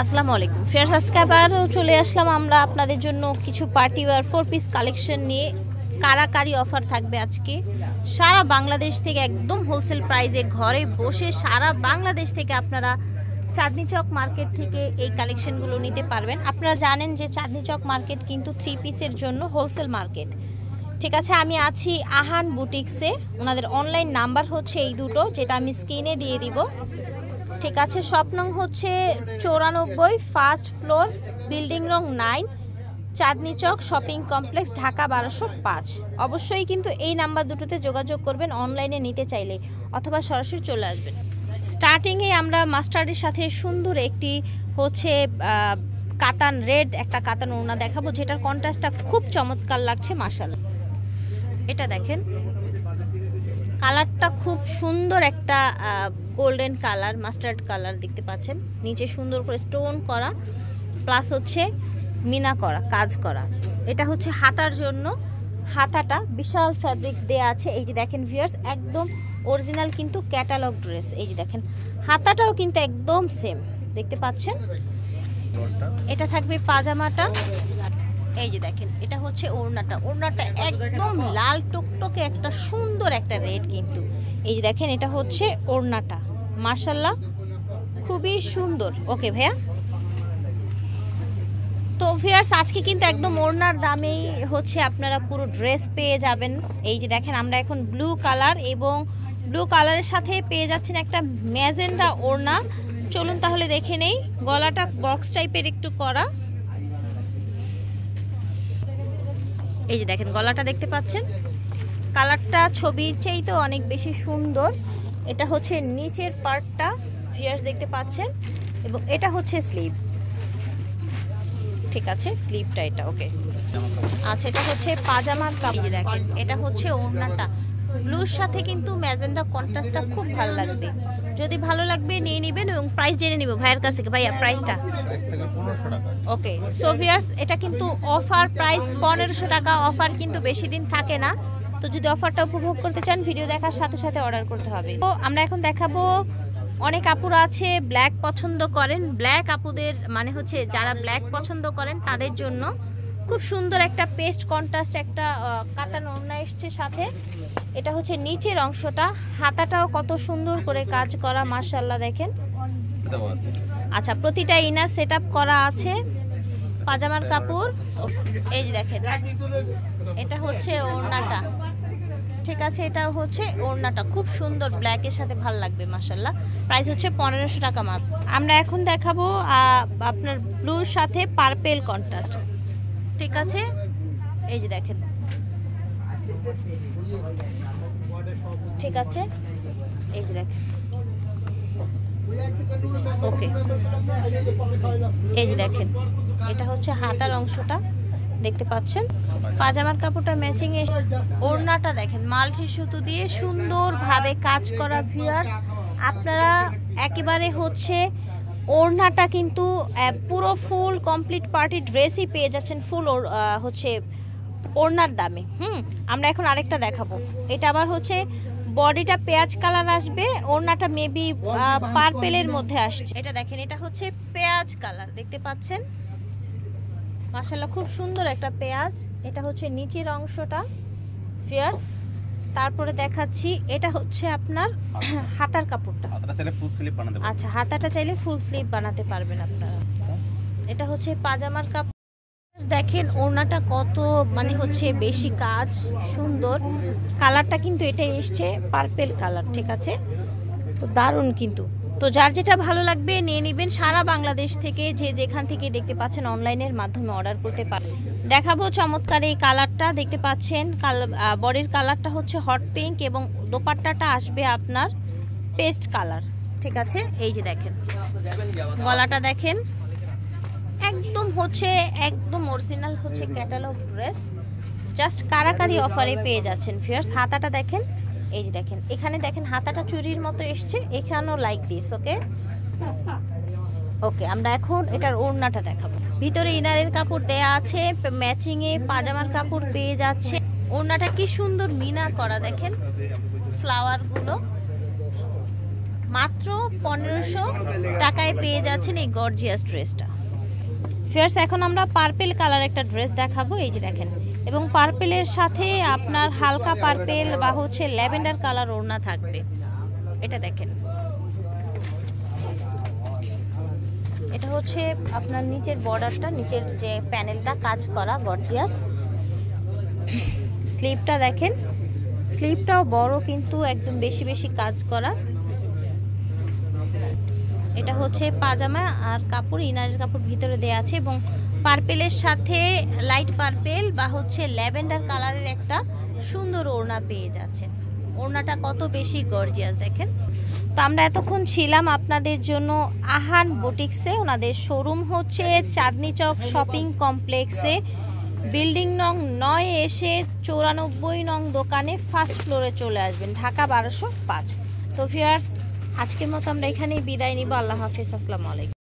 আসসালামু আলাইকুম ফেয়ার সাবস্ক্রাইবারও চলে আসলাম আমরা আপনাদের জন্য কিছু পার্টি ওয়্যার 4 পিস কালেকশন নিয়ে। কারাকারি অফার থাকবে আজকে সারা বাংলাদেশ থেকে, একদম হোলসেল প্রাইসে ঘরে বসে সারা বাংলাদেশ থেকে আপনারা চাঁদনি চক মার্কেট থেকে এই কালেকশনগুলো নিতে পারবেন। আপনারা জানেন যে চাঁদনি চক মার্কেট কিন্তু 3 পিসের জন্য হোলসেল মার্কেট। ঠিক আছে, আমি আছি আহান বুটিক্সে। ওনাদের অনলাইন নাম্বার হচ্ছে এই দুটো, যেটা আমি স্ক্রিনে দিয়ে দিব। ঠিক আছে, শপ নং হচ্ছে 94, ফার্স্ট ফ্লোর, বিল্ডিং রং 9, চাঁদনি চক শপিং কমপ্লেক্স, ঢাকা 1205। অবশ্যই কিন্তু এই নাম্বার দুটোতে যোগাযোগ করবেন অনলাইনে নিতে চাইলে, অথবা সরাসরি চলে আসবেন। স্টার্টিংয়ে আমরা মাস্টার্ডের সাথে সুন্দর একটি হচ্ছে কাতান রেড একটা কাতান ওড়না দেখাবো, যেটার কন্ট্রাস্টটা খুব চমৎকার লাগছে মাশাআল্লাহ। এটা দেখেন, কালারটা খুব সুন্দর, একটা গোল্ডেন কালার, মাস্টার্ড কালার দেখতে পাচ্ছেন। নিচে সুন্দর করে স্টোন করা, প্লাস হচ্ছে মিনা করা, কাজ করা। এটা হচ্ছে হাতার জন্য, হাতাটা বিশাল ফ্যাব্রিক্স দেয়া আছে। এই যে দেখেন ভিউয়ার্স, একদম অরিজিনাল কিন্তু ক্যাটালগ ড্রেস। এই যে দেখেন, হাতাটাও কিন্তু একদম সেম দেখতে পাচ্ছেন। এটা থাকবে পাজামাটা। এই যে দেখেন, এটা হচ্ছে ওড়নাটা। ওড়নাটা একদম লাল টকটকে একটা সুন্দর একটা রেড কিন্তু। এই যে দেখেন, এটা হচ্ছে ওড়নাটা, মাশাআল্লাহ খুবই সুন্দর। ওকে ভাইয়া, তো ভিউয়ার্স আজকে কিন্তু একদম ওড়নার দামেই হচ্ছে আপনারা পুরো ড্রেস পেয়ে যাবেন। এই যে দেখেন, আমরা এখন ব্লু কালার এবং ব্লু কালারের সাথে পেয়ে যাচ্ছেন একটা ম্যাজেন্ডা ওড়না। চলুন তাহলে দেখে নেই। গলাটা বক্স টাইপের একটু করা। এই যে দেখেন, গলাটা দেখতে পাচ্ছেন, কালারটা ছবির চাইতে অনেক বেশি সুন্দর। এটা হচ্ছে নিচের পার্টটা ভিউয়ার্স দেখতে পাচ্ছেন, এবং এটা হচ্ছে স্লিভ। ঠিক আছে, স্লিভটা এটা। ওকে, আচ্ছা, এটা হচ্ছে পাজামার কাপড়। এই যে দেখেন, এটা হচ্ছে ওড়নাটা। ব্লুর সাথে কিন্তু ম্যাজেন্ডা কন্ট্রাস্টটা খুব ভালো লাগবে। যদি ভালো লাগবে নিয়ে নেবেন, এবং প্রাইস জেনে নিব ভাইয়ের কাছ থেকে। ভাইয়া প্রাইসটা? ওকে, সো ভিউয়ার্স এটা কিন্তু অফার প্রাইস 1500 টাকা। অফার কিন্তু বেশি দিন থাকে না, তো যদি অফারটা উপভোগ করতে চান ভিডিও দেখার সাথে সাথে অর্ডার করতে হবে। তো আমরা এখন দেখাবো, অনেক আপুরা আছে ব্ল্যাক পছন্দ করেন। ব্ল্যাক আপুদের মানে হচ্ছে যারা ব্ল্যাক পছন্দ করেন তাদের জন্য খুব সুন্দর একটা পেস্ট কন্ট্রাস্ট একটা কাতান ওড়না এসছে সাথে। এটা হচ্ছে নিচের অংশটা, হাতাটাও কত সুন্দর করে কাজ করা মাশাআল্লাহ দেখেন। আচ্ছা, প্রতিটা ইনার সেটআপ করা আছে। পাজামার কাপড়। এই যে দেখেন, এটা হচ্ছে ওড়নাটা। ঠিক আছে, এটা হচ্ছে ওড়নাটা, খুব সুন্দর, ব্ল্যাকের সাথে ভাল লাগবে মাশাআল্লাহ। প্রাইস হচ্ছে 1500 টাকা মাত্র। আমরা এখন দেখাবো আপনার ব্লুর সাথে পার্পেল কন্ট্রাস্ট। ঠিক আছে, এই যে দেখেন। ঠিক আছে, এই যে দেখেন। ওকে, এই যে দেখেন, এটা হচ্ছে হাতার অংশটা দেখতে পাচ্ছেন। পাজামার কাপড়টা ম্যাচিং এ, ওড়নাটা দেখেন মাল্টি সুতো দিয়ে সুন্দরভাবে কাজ করা। ভিউয়ার্স আপনারা একেবারে হচ্ছে ওড়নাটা কিন্তু পুরো ফুল কমপ্লিট পার্টি ড্রেসই পেয়ে যাচ্ছেন ফুল হচ্ছে ওড়নার দামে। আমরা এখন আরেকটা দেখাবো। এটা আবার হচ্ছে বডিটা পেঁয়াজ কালার আসবে, ওড়নাটা মেবি পার্পেলের মধ্যে আসছে। এটা দেখেন, এটা হচ্ছে পেঁয়াজ কালার দেখতে পাচ্ছেন মাশাআল্লাহ, খুব সুন্দর একটা পেঁয়াজ। এটা হচ্ছে নিচের অংশটা ভিউয়ার্স। তারপরে দেখাচ্ছি, এটা হচ্ছে আপনার হাতার কাপড়টা। আচ্ছা, হাতাটা চাইলে ফুল স্লিভ বানাতে পারবেন আপনারা। এটা হচ্ছে পাজামার কাপড়। দেখেন ওড়নাটা কত মানে হচ্ছে বেশি কাজ সুন্দর। কালারটা কিন্তু এটা এসছে পার্পেল কালার। ঠিক আছে, তো দারুণ কিন্তু। তো যার যেটা ভালো লাগবে নিয়ে নেবেন। সারা বাংলাদেশ থেকে যে যেখান থেকে দেখতে পাচ্ছেন অনলাইনের মাধ্যমে অর্ডার করতে পারেন। দেখাবো চমৎকার এই কালারটা দেখতে পাচ্ছেন। বডির কালারটা হচ্ছে হট পিঙ্ক, এবং দোপাট্টাটা আসবে আপনার পেস্ট কালার। ঠিক আছে, এই যে দেখেন, গলাটা দেখেন, একদম হচ্ছে একদম অরিজিনাল হচ্ছে ক্যাটালগ ড্রেস। জাস্ট কারাকারি অফারে পেয়ে যাচ্ছেন ভিউয়ার্স। হাতাটা দেখেন, এই যে দেখেন, এখানে দেখেন হাতাটা চুরির মতো এসছে, এখানেও লাইক দিস। ওকে ওকে, আমরা এখন এটার ওড়নাটা দেখাবো। ভিতরে ইনারের কাপড় দেয়া আছে, ম্যাচিংয়ে পাজামার কাপড় পেয়ে যাচ্ছে। ওড়নাটা কি সুন্দর মিনা করা দেখেন, ফ্লাওয়ারগুলো মাত্র 1500 টাকায় পেয়ে যাচ্ছেন এই গর্জিয়াস ড্রেসটা। ফিয়ার্স, এখন আমরা পার্পেল কালার একটা ড্রেস দেখাবো, এই যে দেখেন, এবং পার্পেলের সাথে আপনার হালকা পার্পেল বা হচ্ছে ল্যাভেন্ডার কালার ওড়না থাকবে। এটা দেখেন, এটা হচ্ছে আপনার নিচের বর্ডারটা, নিচের যে প্যানেলটা কাজ করা গর্জিয়াস। স্লিভটা দেখেন, স্লিভটাও বড় কিন্তু একদম বেশি বেশি কাজ করা। এটা হচ্ছে পাজামা আর কাপড়, ইনারের কাপড় ভিতরে দেয়া আছে এবং পার্পেলের সাথে লাইট পার্পেল বা হচ্ছে ল্যাভেন্ডার কালারের একটা সুন্দর ওড়না পেয়ে যাচ্ছেন। ওড়নাটা কত বেশি গর্জিয়াস দেখেন। তো আমরা এতক্ষণ ছিলাম আপনাদের জন্য আহান বুটিক্সে। ওনাদের শোরুম হচ্ছে চাঁদনি চক শপিং কমপ্লেক্সে, বিল্ডিং নং 9 এসে 94 নং দোকানে ফার্স্ট ফ্লোরে চলে আসবেন, ঢাকা 1205। তো ভিউয়ার্স, আজকের মতো আমরা এখানেই বিদায় নিব। আল্লাহ হাফেজ, আসসালামু আলাইকুম।